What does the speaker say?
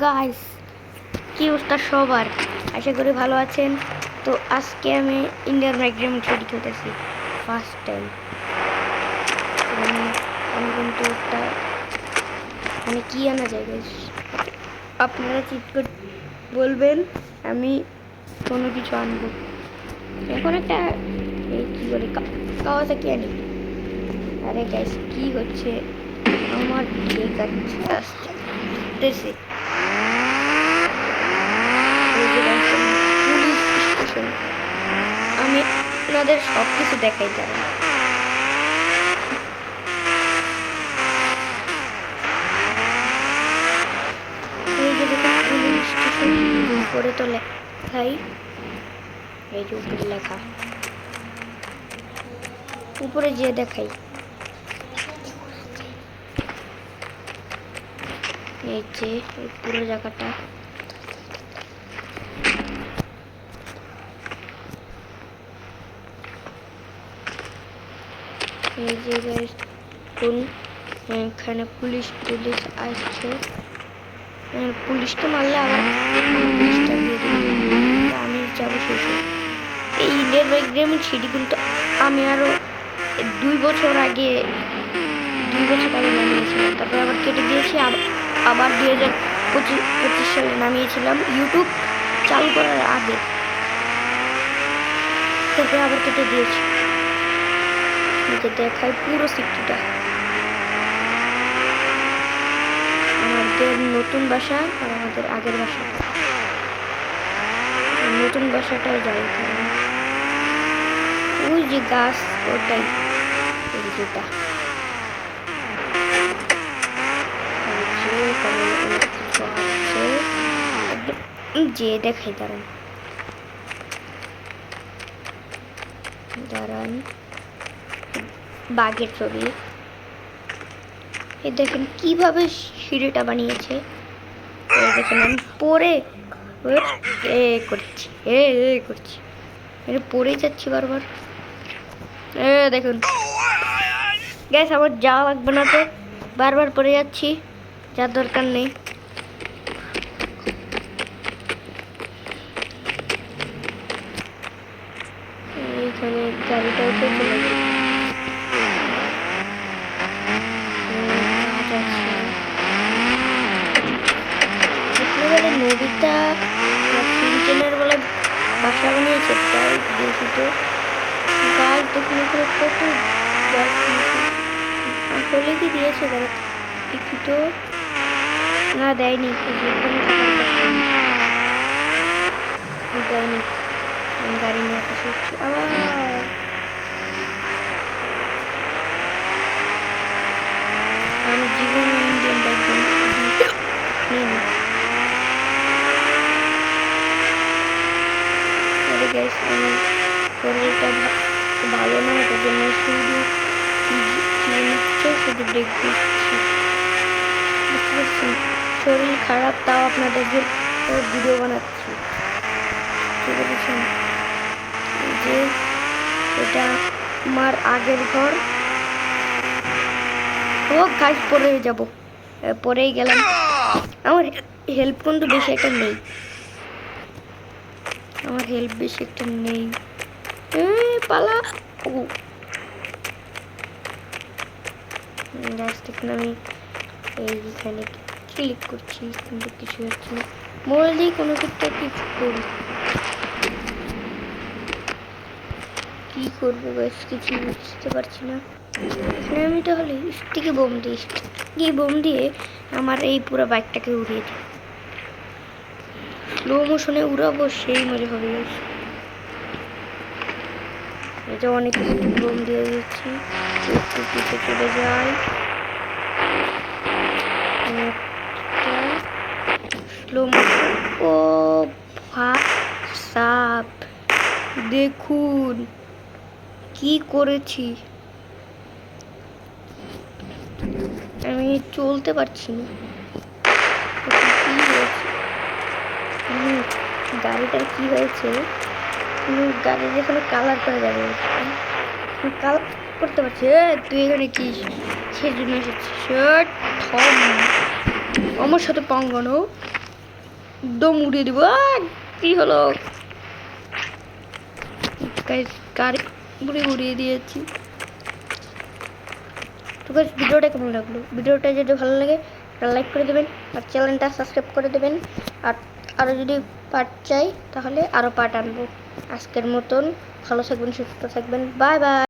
Guys, কি অবস্থা সবার? আশা করি ভালো আছেন। তো আজকে আমি ইন্ডিয়ান মাইগ্রেম ছুটি খেলতেছি ফার্স্ট টাইম। আমি কিন্তু একটা কি আনা যায় গাইস, আপনারা চিট করে বলবেন, আমি কোনো কিছু আনবো। এখন একটা কি বলে কাওয়াসাকি আনি। আরে গাইস, কি হচ্ছে আমার? ঠিক আছে, আসতেছে। পুলিশ স্টেশন, আমি আপনাদের সব কিছু দেখাই যাবেন। এই যে দেখুন পুলিশ স্টেশন, উপরে তো লেখাই, এই যে উপরে লেখা, উপরে যে দেখাই, এই যে এই পুরো জায়গাটা। এই যে এখানে পুলিশ আসছে, পুলিশকে মারলে আবার পুলিশটা দিয়ে দেবে। আমি যাবো শেষে। এই ইন্ডিয়ান মাইগ্রেমের সিটি কিন্তু আমি আরো 2 বছর আগে নামিয়েছিলাম, তারপরে আবার কেটে দিয়েছি। আবার 2025 সালে নামিয়েছিলাম, ইউটিউব চালু করার আগে। তারপরে আবার কেটে দিয়েছি। দেখাই পুরো সিটিটা, আমাদের নতুন বাসা আর আমাদের আগের বাসাটা। নতুন বাসাটায় যাই, ওই যে গাছ, ওটাই যেটা যে দেখাই। দাঁড়ান বাঘের ছবি। এই দেখেন কিভাবে সিঁড়িটা বানিয়েছে। দেখেন আমি পরে করছি, পড়েই যাচ্ছি বারবার। দেখুন গ্যাস, আমার যাওয়া লাগবে না তো, বারবার পড়ে যাচ্ছি, যার দরকার নেই। এইখানে গাড়িটা উঠে চলে যাবে। নদীটা তিনজনের বলে বাসা বানিয়েছে, তাই দেখি তো গাছ দেখুন, কত গাছ আসলে কি দিয়েছে তারা, দেখি তো। না, দেয়নি, দেয়নি। গাড়ি নিয়ে আসা আবার আমি জীবন ইন্ডিয়ান বাইক নিইনি। আমি শরীরটা ভালো না, ওটার জন্য শুধু শুধু ব্রেক দিচ্ছি, বুঝতে পারছি। শরীর খারাপ, তাও আপনাদের ভিডিও বানাচ্ছি, ঠিক আছে। যে এটা আমার আগের ঘর। ও গাছ পরে যাব, পরেই গেলাম। আমার হেল্প কিন্তু বেশি একটা নেই, পালা। ও দেখুন আমি এইখানে ক্লিক করছি, কিন্তু কিছু হচ্ছে না। মোবাইল দিয়ে কোনো একটা কিছু করি, কি করবো বেশ কিছু বুঝতে পারছি না। আমি তাহলে স্টিকি বোম দিয়ে আমার এই পুরো বাইকটাকে উড়িয়ে দিই। স্লো মোশনে উড়াবো, সেই মজা হবে। এটা অনেক বোম দিয়ে দিচ্ছি, একটু পিছিয়ে চলে যাই। Slow motion. ও সাপ, দেখুন কি করেছি। আমি চলতে পারছি না, কি হয়েছে গাড়িটার, কি হয়েছে? গাড়ি যেখানে কালার করা যাবে, কালার করতে পারছি। তুই এখানে কি সেজন্য এসেছিস? আমার সাথে পাঙ্গানো, একদম উড়িয়ে দিব। কি হলো গাইস, গাড়ি উড়িয়ে দিয়েছি। তো গাইস, ভিডিওটা কেমন লাগলো? ভিডিওটা যদি ভালো লাগে একটা লাইক করে দেবেন আর চ্যানেলটা সাবস্ক্রাইব করে দেবেন। আর আরও যদি পার্ট চাই তাহলে আরও পার্ট আনবো। আজকের মতন ভালো থাকবেন, সুস্থ থাকবেন, বাই বাই।